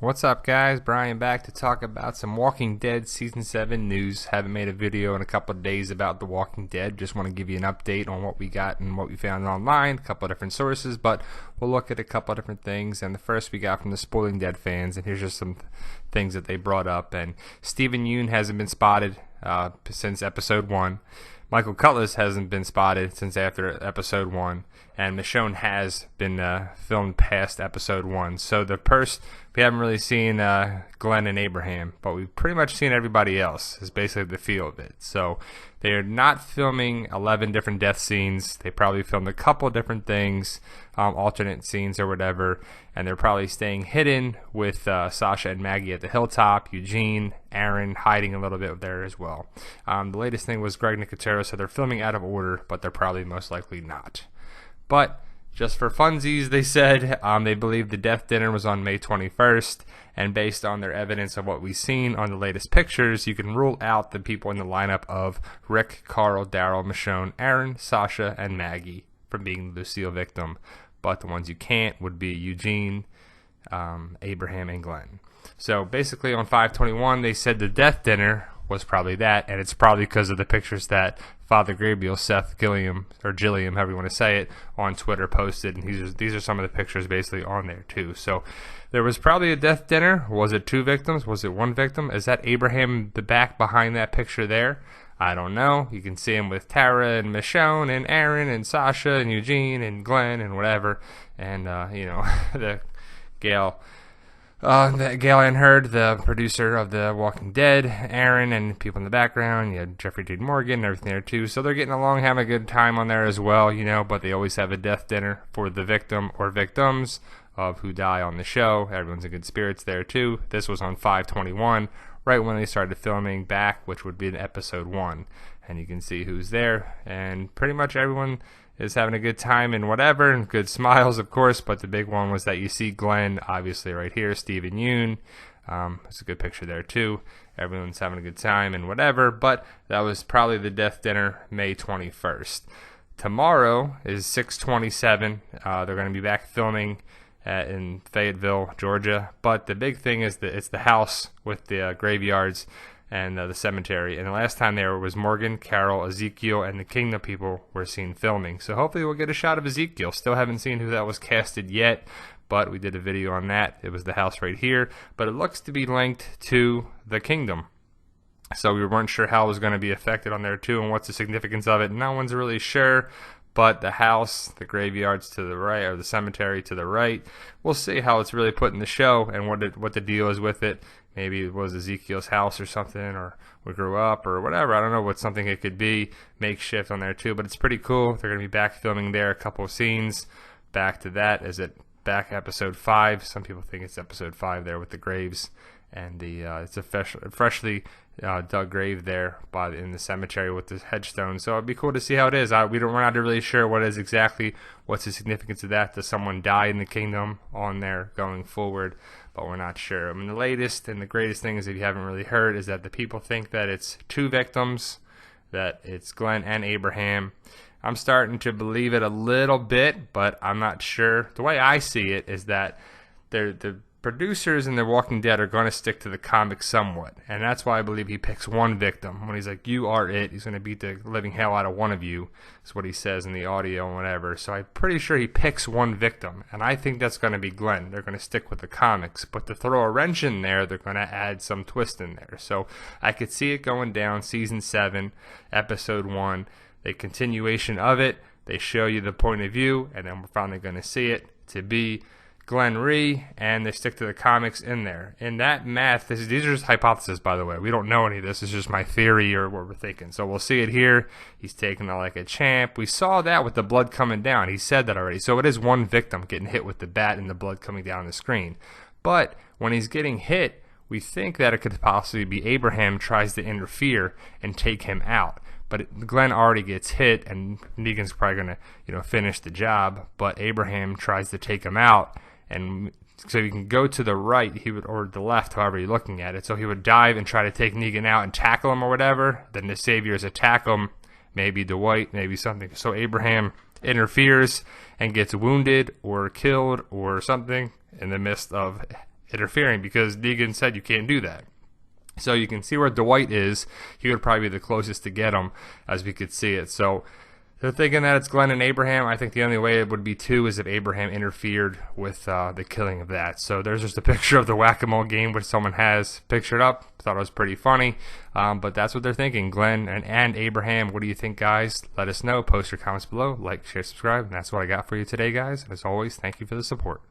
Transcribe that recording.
What's up, guys? Brian back to talk about some Walking Dead Season 7 news. Haven't made a video in a couple of days about The Walking Dead. Just want to give you an update on what we got and what we found online. A couple of different sources, but we'll look at a couple of different things. And the first we got from the Spoiling Dead fans, and here's just some things that they brought up. And Stephen Yeun hasn't been spotted since Episode 1. Michael Cutlass hasn't been spotted since after Episode 1. And Michonne has been filmed past Episode 1. So we haven't really seen Glenn and Abraham, but we've pretty much seen everybody else, is basically the feel of it. So they are not filming 11 different death scenes. They probably filmed a couple different things, alternate scenes or whatever, and they're probably staying hidden with Sasha and Maggie at the hilltop, Eugene, Aaron hiding a little bit there as well. The latest thing was Greg Nicotero, so they're filming out of order, but they're probably most likely not. But just for funsies, they said they believe the death dinner was on May 21st, and based on their evidence of what we've seen on the latest pictures, you can rule out the people in the lineup of Rick, Carl, Daryl, Michonne, Aaron, Sasha, and Maggie from being the Lucille victim. But the ones you can't would be Eugene, Abraham, and Glenn. So basically on 5/21, they said the death dinner was probably that, and it's probably because of the pictures that Father Gabriel, Seth Gilliam, or Gilliam, however you want to say it, on Twitter posted, and these are some of the pictures basically on there too. So there was probably a death dinner. Was it 2 victims? Was it 1 victim? Is that Abraham the back behind that picture there? I don't know. You can see him with Tara and Michonne and Aaron and Sasha and Eugene and Glenn and whatever, and the Gail Ann Hurd, the producer of The Walking Dead, Aaron, and people in the background. You had Jeffrey Dean Morgan and everything there too. So they're getting along, having a good time on there as well, but they always have a death dinner for the victim or victims of who die on the show. Everyone's in good spirits there too. This was on 5/21, right when they started filming back, which would be in Episode 1. And you can see who's there. And pretty much everyone is having a good time and whatever, and good smiles, of course, but the big one was that you see Glenn, obviously, right here, Stephen Yeun. It's a good picture there, too. Everyone's having a good time and whatever, but that was probably the death dinner, May 21st. Tomorrow is 6/27. They're going to be back filming in Fayetteville, Georgia, but the big thing is that it's the house with the graveyards and the cemetery. And the last time there was Morgan, Carol, Ezekiel, and the Kingdom people were seen filming. So hopefully we'll get a shot of Ezekiel. Still haven't seen who that was casted yet, but we did a video on that. It was the house right here, but it looks to be linked to the Kingdom. So we weren't sure how it was going to be affected on there too, and what's the significance of it. No one's really sure. But the house, the graveyards to the right, or the cemetery to the right, we'll see how it's really put in the show and what the deal is with it. Maybe it was Ezekiel's house or something, or we grew up, or whatever. I don't know what something it could be, makeshift on there too, but it's pretty cool. They're going to be back filming there, a couple of scenes. Back to that, is it back Episode 5? Some people think it's Episode 5 there with the graves. And it's a freshly dug grave there in the cemetery with the headstone. So it'd be cool to see how it is. We're not really sure what's the significance of that. Does someone die in the Kingdom on there going forward? But we're not sure. I mean, the latest and the greatest thing is, if you haven't really heard, is that the people think that it's 2 victims, that it's Glenn and Abraham. I'm starting to believe it a little bit, but I'm not sure. The way I see it is that the producers in The Walking Dead are going to stick to the comics somewhat, and that's why I believe he picks 1 victim. When he's like, "You are it," he's going to beat the living hell out of one of you, is what he says in the audio and whatever. So I'm pretty sure he picks 1 victim, and I think that's going to be Glenn. They're going to stick with the comics, but to throw a wrench in there, they're going to add some twist in there. So I could see it going down Season 7, Episode 1, the continuation of it. They show you the point of view, and then we're finally going to see it to be Glenn Rhee, and they stick to the comics in there. In that math, these are just hypotheses, by the way. We don't know any of this. It's just my theory or what we're thinking. So we'll see it here. He's taking it like a champ. We saw that with the blood coming down. He said that already. So it is 1 victim getting hit with the bat and the blood coming down the screen. But when he's getting hit, we think that it could possibly be Abraham tries to interfere and take him out. But Glenn already gets hit, and Negan's probably going to finish the job. But Abraham tries to take him out. And so you can go to the right, or the left, however you're looking at it. So he would dive and try to take Negan out and tackle him or whatever. Then the Saviors attack him, maybe Dwight, maybe something. So Abraham interferes and gets wounded or killed or something in the midst of interfering, because Negan said you can't do that. So you can see where Dwight is. He would probably be the closest to get him, as we could see it. So they're thinking that it's Glenn and Abraham. I think the only way it would be two is if Abraham interfered with the killing of that. So there's just a picture of the whack-a-mole game, which someone has pictured up. Thought it was pretty funny. But that's what they're thinking, Glenn and Abraham. What do you think, guys? Let us know. Post your comments below. Like, share, subscribe. And that's what I got for you today, guys. And as always, thank you for the support.